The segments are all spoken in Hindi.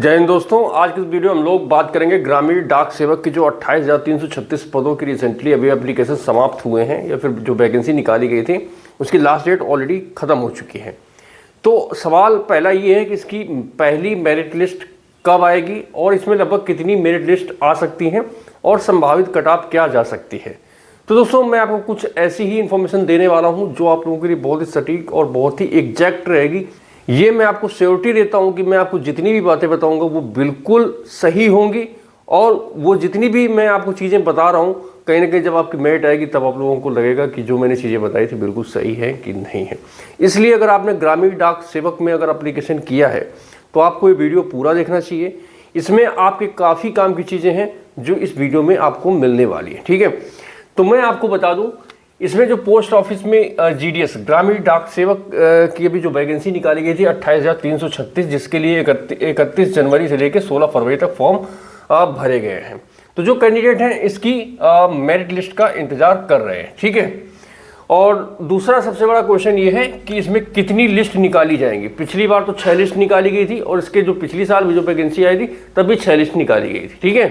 जय हिंद दोस्तों, आज की इस वीडियो हम लोग बात करेंगे ग्रामीण डाक सेवक की जो 28,336 पदों की रिसेंटली अभी एप्लीकेशन समाप्त हुए हैं या फिर जो वैकेंसी निकाली गई थी उसकी लास्ट डेट ऑलरेडी ख़त्म हो चुकी है। तो सवाल पहला ये है कि इसकी पहली मेरिट लिस्ट कब आएगी और इसमें लगभग कितनी मेरिट लिस्ट आ सकती हैं और संभावित कट ऑफ क्या जा सकती है। तो दोस्तों मैं आपको कुछ ऐसी ही इन्फॉर्मेशन देने वाला हूँ जो आप लोगों के लिए बहुत ही सटीक और बहुत ही एग्जैक्ट रहेगी। ये मैं आपको श्योरिटी देता हूँ कि मैं आपको जितनी भी बातें बताऊंगा वो बिल्कुल सही होंगी और वो जितनी भी मैं आपको चीज़ें बता रहा हूँ कहीं ना कहीं जब आपकी मेरिट आएगी तब आप लोगों को लगेगा कि जो मैंने चीज़ें बताई थी बिल्कुल सही है कि नहीं है। इसलिए अगर आपने ग्रामीण डाक सेवक में अगर एप्लीकेशन किया है तो आपको ये वीडियो पूरा देखना चाहिए। इसमें आपके काफ़ी काम की चीज़ें हैं जो इस वीडियो में आपको मिलने वाली है। ठीक है, तो मैं आपको बता दूँ इसमें जो पोस्ट ऑफिस में जीडीएस ग्रामीण डाक सेवक की अभी जो वैकेंसी निकाली गई थी 28,336 जिसके लिए 31 जनवरी से लेकर 16 फरवरी तक फॉर्म भरे गए हैं। तो जो कैंडिडेट हैं इसकी मेरिट लिस्ट का इंतजार कर रहे हैं। ठीक है, और दूसरा सबसे बड़ा क्वेश्चन ये है कि इसमें कितनी लिस्ट निकाली जाएंगी। पिछली बार तो 6 लिस्ट निकाली गई थी और इसके जो पिछली साल में जो वैकेंसी आई थी तब भी 6 लिस्ट निकाली गई थी। ठीक है,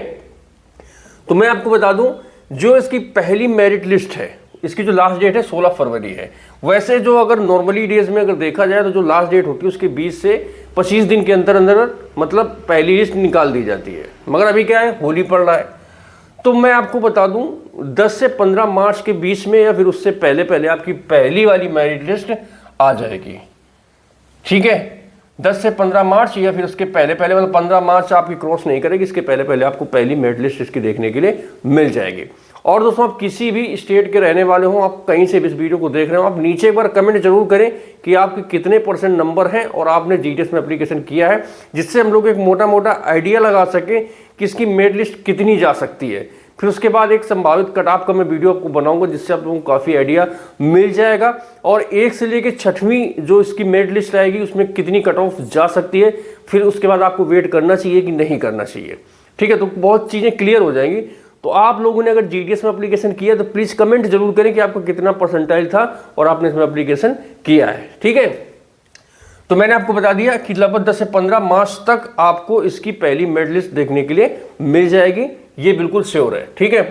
तो मैं आपको बता दूं जो इसकी पहली मेरिट लिस्ट है इसकी जो लास्ट डेट है 16 फरवरी है। वैसे जो अगर नॉर्मली डेज में अगर देखा जाए तो जो लास्ट डेट होती है उसके 20 से 25 दिन के अंदर अंदर मतलब पहली लिस्ट निकाल दी जाती है। मगर अभी क्या है, होली पड़ रहा है, तो मैं आपको बता दूं 10 से 15 मार्च के बीच में या फिर उससे पहले पहले आपकी पहली वाली मेरिट लिस्ट आ जाएगी। ठीक है, 10 से 15 मार्च या फिर उसके पहले पहले मतलब 15 मार्च आपकी क्रॉस नहीं करेगी, इसके पहले पहले आपको पहली मेरिट लिस्ट इसकी देखने के लिए मिल जाएगी। और दोस्तों आप किसी भी स्टेट के रहने वाले हो, आप कहीं से भी इस वीडियो को देख रहे हो, आप नीचे एक बार कमेंट जरूर करें कि आपके कितने % नंबर हैं और आपने जीडीएस में एप्लीकेशन किया है, जिससे हम लोग एक मोटा मोटा आइडिया लगा सकें कि इसकी मेरिट लिस्ट कितनी जा सकती है। फिर उसके बाद एक संभावित कट ऑफ का मैं वीडियो आपको बनाऊंगा जिससे आप लोगों को काफ़ी आइडिया मिल जाएगा। और 1 से लेकर 6वीं जो इसकी मेरिट लिस्ट आएगी उसमें कितनी कट ऑफ जा सकती है, फिर उसके बाद आपको वेट करना चाहिए कि नहीं करना चाहिए। ठीक है, तो बहुत चीज़ें क्लियर हो जाएंगी। तो आप लोगों ने अगर जीडीएस में एप्लीकेशन किया तो प्लीज़ कमेंट जरूर करें कि आपका कितना परसेंटाइल था और आपने इसमें एप्लीकेशन किया है। ठीक है, तो मैंने आपको बता दिया कि लगभग 10 से 15 मार्च तक आपको इसकी पहली मेरिट लिस्ट देखने के लिए मिल जाएगी, ये बिल्कुल श्योर है। ठीक है,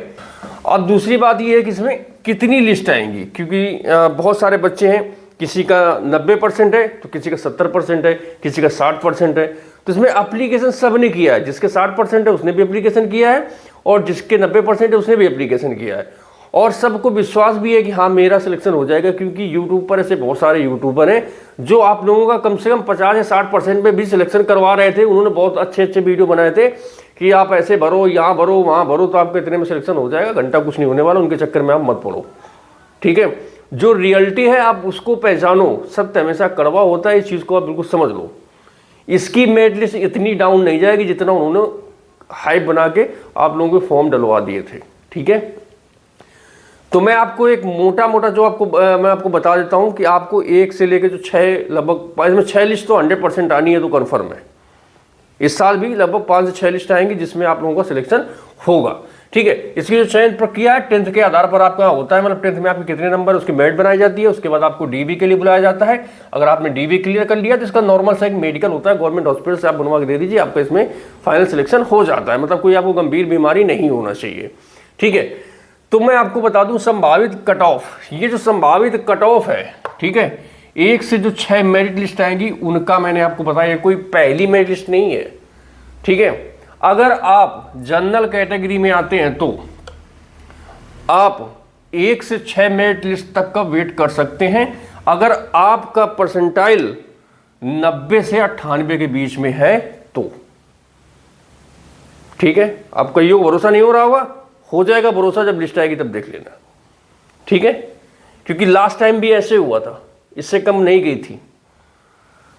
अब दूसरी बात ये है कि इसमें कितनी लिस्ट आएंगी, क्योंकि बहुत सारे बच्चे हैं, किसी का 90% है तो किसी का 70% है, किसी का 60% है। तो इसमें एप्लीकेशन सबने किया है, जिसके 60% है उसने भी एप्लीकेशन किया है और जिसके 90% है उसने भी एप्लीकेशन किया है और सबको विश्वास भी है कि हाँ मेरा सिलेक्शन हो जाएगा, क्योंकि यूट्यूब पर ऐसे बहुत सारे यूट्यूबर हैं जो आप लोगों का कम से कम 50 या 60% पे भी सिलेक्शन करवा रहे थे। उन्होंने बहुत अच्छे अच्छे वीडियो बनाए थे कि आप ऐसे भरो, यहाँ भरो, वहाँ भरो तो आपको इतने में सिलेक्शन हो जाएगा, घंटा कुछ नहीं होने वाला, उनके चक्कर में आप मत पड़ो। ठीक है, जो रियलिटी है आप उसको पहचानो, सत्य हमेशा कड़वा होता है, इस चीज़ को आप बिल्कुल समझ लो। इसकी मेरिट लिस्ट इतनी डाउन नहीं जाएगी जितना उन्होंने हाइप बना के आप लोगों के फॉर्म डलवा दिए थे। ठीक है, तो मैं आपको एक मोटा मोटा जो आपको मैं आपको बता देता हूं कि आपको 1 से लेकर जो 6 लगभग इसमें 6 लिस्ट तो 100% आनी है, तो कन्फर्म है। इस साल भी लगभग 5 से 6 लिस्ट आएंगी जिसमें आप लोगों का सिलेक्शन होगा। ठीक है, इसकी जो चयन प्रक्रिया है 10th के आधार पर आपका होता है, मतलब 10th में आपके कितने नंबर उसकी मेरिट बनाई जाती है। उसके बाद आपको डीवी के लिए बुलाया जाता है। अगर आपने डीवी क्लियर कर लिया तो इसका नॉर्मल सा एक मेडिकल होता है, गवर्नमेंट हॉस्पिटल से आप बनवा के दे दीजिए, आपका इसमें फाइनल सिलेक्शन हो जाता है, मतलब कोई आपको गंभीर बीमारी नहीं होना चाहिए। ठीक है, तो मैं आपको बता दूं संभावित कट ऑफ, ये जो संभावित कट ऑफ है, ठीक है, 1 से जो 6 मेरिट लिस्ट आएंगी उनका मैंने आपको बताया कोई पहली मेरिट लिस्ट नहीं है। ठीक है, अगर आप जनरल कैटेगरी में आते हैं तो आप 1 से 6 मेरिट लिस्ट तक का वेट कर सकते हैं। अगर आपका परसेंटाइल 90 से 98 के बीच में है तो ठीक है, आपका ये भरोसा नहीं हो रहा होगा, हो जाएगा भरोसा, जब लिस्ट आएगी तब देख लेना। ठीक है, क्योंकि लास्ट टाइम भी ऐसे हुआ था, इससे कम नहीं गई थी।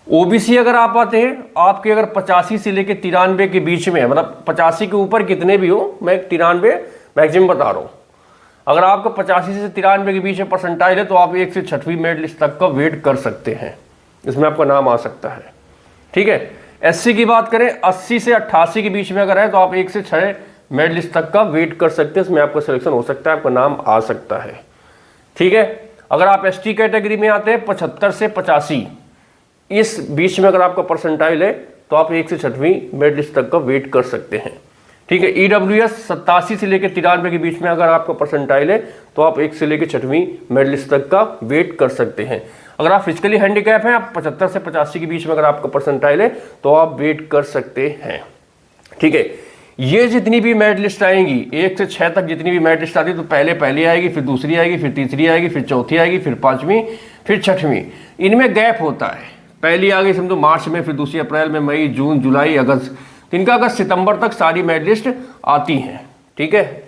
ओबीसी अगर आप आते हैं, आपके अगर 85 से लेकर 93 के बीच में है, मतलब 85 के ऊपर कितने भी हो, मैं 93 मैक्सिमम बता रहा हूं, अगर आपका 85 से 93 के बीच में परसेंटाइल है तो आप 1 से 6वीं मेरिट लिस्ट तक का वेट कर सकते हैं, इसमें आपका नाम आ सकता है। ठीक है, एससी की बात करें 80 से 88 के बीच में अगर है तो आप 1 से 6 मेरिट लिस्ट तक का वेट कर सकते हैं, इसमें आपका सिलेक्शन हो सकता है, आपका नाम आ सकता है। ठीक है, अगर आप एसटी कैटेगरी में आते हैं 75 से 85 इस बीच में अगर आपका परसेंटाइल है तो आप 1 से 6वीं मेरिट लिस्ट तक का वेट कर सकते हैं। ठीक है, EWS 87 से लेकर 93 के बीच में अगर आपका परसेंटाइल है तो आप 1 से लेकर 6वीं मेरिट लिस्ट तक का वेट कर सकते हैं। अगर आप फिजिकली हैंडीकैप हैं, आप 75 से 85 के बीच में अगर आपका परसेंटाइल है तो आप वेट कर सकते हैं। ठीक है, ये जितनी भी मेरिट लिस्ट आएंगी 1 से 6 तक जितनी भी मेरिट लिस्ट आती है तो पहली आएगी, फिर दूसरी आएगी, फिर तीसरी आएगी, फिर चौथी आएगी, फिर 5वीं, फिर 6वीं। इनमें गैप होता है, पहली आ गई समझो मार्च में, फिर दूसरी अप्रैल में, मई, जून, जुलाई, अगस्त, इनका अगस्त सितंबर तक सारी मेरिट लिस्ट आती हैं। ठीक है,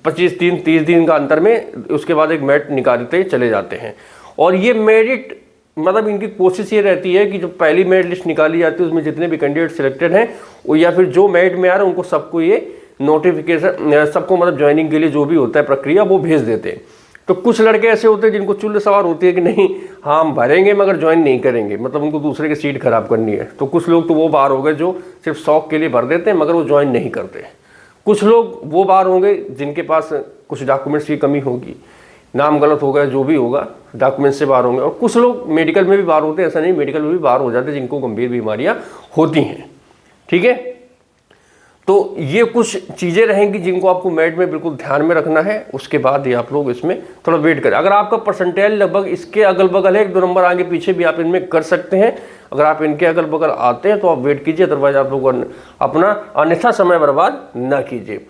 25 दिन 30 दिन का अंतर में उसके बाद एक मेरिट निकालते चले जाते हैं। और ये मेरिट मतलब इनकी कोशिश ये रहती है कि जो पहली मेरिट लिस्ट निकाली जाती है उसमें जितने भी कैंडिडेट सिलेक्टेड हैं वो या फिर जो मेरिट में आ रहे हैं उनको सबको ये नोटिफिकेशन, सबको मतलब ज्वाइनिंग के लिए जो भी होता है प्रक्रिया वो भेज देते हैं। तो कुछ लड़के ऐसे होते हैं जिनको चुल्ल सवार होती है कि नहीं हाँ हम भरेंगे मगर ज्वाइन नहीं करेंगे, मतलब उनको दूसरे की सीट खराब करनी है। तो कुछ लोग तो वो बाहर हो गए जो सिर्फ शौक के लिए भर देते हैं मगर वो ज्वाइन नहीं करते। कुछ लोग वो बाहर होंगे जिनके पास कुछ डॉक्यूमेंट्स की कमी होगी, नाम गलत होगा, जो भी होगा डॉक्यूमेंट्स से बाहर होंगे। और कुछ लोग मेडिकल में भी बाहर होते हैं, ऐसा नहीं मेडिकल में भी बाहर हो जाते हैं जिनको गंभीर बीमारियां होती हैं। ठीक है, तो ये कुछ चीज़ें रहेंगी जिनको आपको मेरिट में बिल्कुल ध्यान में रखना है। उसके बाद ही आप लोग इसमें थोड़ा वेट करें। अगर आपका परसेंटाइल लगभग इसके अगल बगल है, 1-2 नंबर आगे पीछे भी आप इनमें कर सकते हैं। अगर आप इनके अगल बगल आते हैं तो आप वेट कीजिए, अदरवाइज आप लोग अपना अन्यथा समय बर्बाद ना कीजिए।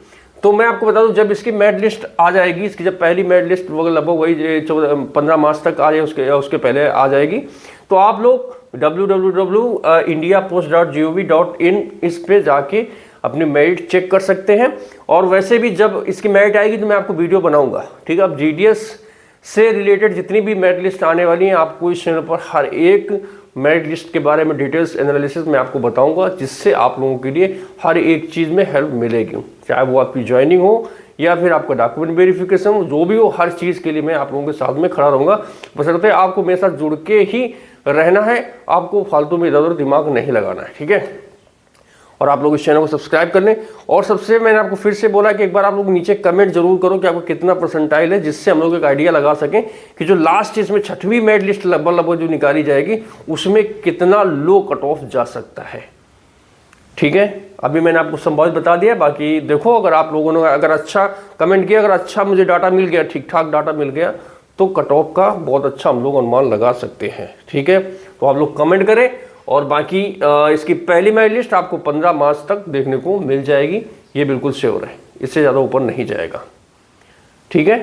तो मैं आपको बता दूं जब इसकी मेरिट लिस्ट आ जाएगी, इसकी जब पहली मेरिट लिस्ट लगभग वही 15 मार्च तक आ जाए, उसके पहले आ जाएगी, तो आप लोग www.indiapost.gov.in इस पे जाके अपनी मेरिट चेक कर सकते हैं। और वैसे भी जब इसकी मेरिट आएगी तो मैं आपको वीडियो बनाऊंगा। ठीक है, अब GDS से रिलेटेड जितनी भी मेरिट लिस्ट आने वाली हैं आपको इस चैनल पर हर एक मेरिट लिस्ट के बारे में डिटेल्स एनालिसिस मैं आपको बताऊंगा, जिससे आप लोगों के लिए हर एक चीज़ में हेल्प मिलेगी, चाहे वो आपकी ज्वाइनिंग हो या फिर आपका डॉक्यूमेंट वेरिफिकेशन हो, जो भी हो हर चीज़ के लिए मैं आप लोगों के साथ में खड़ा रहूँगा। बशर्ते आपको मेरे साथ जुड़ के ही रहना है, आपको फालतू में इधर उधर दिमाग नहीं लगाना है। ठीक है, और आप लोग इस चैनल को सब्सक्राइब कर लें। और सबसे मैंने आपको फिर से बोला कि एक बार आप लोग नीचे कमेंट जरूर करो कि आपको कितना परसेंटाइल है, जिससे हम लोग एक आइडिया लगा सकें कि जो लास्ट इसमें 6वीं मेरिट लिस्ट लगभग जो निकाली जाएगी उसमें कितना लो कट ऑफ जा सकता है। ठीक है, अभी मैंने आपको संभावित बता दिया। बाकी देखो, अगर आप लोगों ने अगर अच्छा कमेंट किया, अगर अच्छा मुझे डाटा मिल गया, ठीक ठाक डाटा मिल गया, तो कट ऑफ का बहुत अच्छा हम लोग अनुमान लगा सकते हैं। ठीक है, तो आप लोग कमेंट करें। और बाकी इसकी पहली मेरिट लिस्ट आपको 15 मार्च तक देखने को मिल जाएगी, ये बिल्कुल श्योर है, इससे ज़्यादा ऊपर नहीं जाएगा। ठीक है,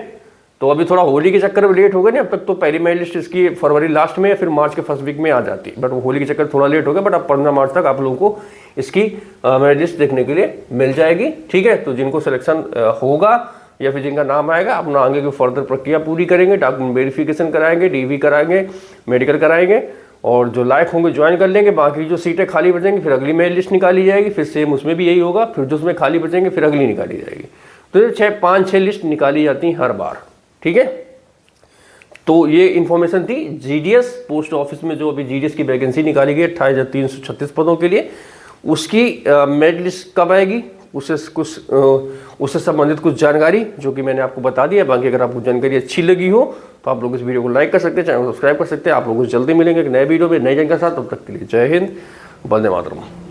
तो अभी थोड़ा होली के चक्कर में लेट हो गए ना, अब तक तो पहली मेरिट लिस्ट इसकी फरवरी लास्ट में या फिर मार्च के फर्स्ट वीक में आ जाती है, बट वो होली के चक्कर थोड़ा लेट हो गया। बट अब 15 मार्च तक आप लोगों को इसकी मेरिट लिस्ट देखने के लिए मिल जाएगी। ठीक है, तो जिनको सिलेक्शन होगा या फिर जिनका नाम आएगा अपना आगे की फर्दर प्रक्रिया पूरी करेंगे, डॉक्यूमेंट वेरिफिकेशन कराएंगे, DV कराएंगे, मेडिकल कराएंगे, और जो लायक होंगे ज्वाइन कर लेंगे। बाकी जो सीटें खाली बचेंगी फिर अगली मेरिट लिस्ट निकाली जाएगी, फिर सेम उसमें भी यही होगा, फिर जो उसमें खाली बचेंगे फिर अगली निकाली जाएगी। तो ये 5-6 लिस्ट निकाली जाती हैं हर बार। ठीक है, तो ये इन्फॉर्मेशन थी GDS पोस्ट ऑफिस में जो अभी GDS की वैकेंसी निकाली गई 28,336 पदों के लिए, उसकी मेरिट लिस्ट कब आएगी उससे संबंधित कुछ जानकारी जो कि मैंने आपको बता दिया। बाकी अगर आपको जानकारी अच्छी लगी हो तो आप लोग इस वीडियो को लाइक कर सकते हैं, चैनल को सब्सक्राइब कर सकते हैं। आप लोगों से जल्दी मिलेंगे एक नए वीडियो में नई जानकारी के साथ। तब तक के लिए जय हिंद, वंदे मातरम।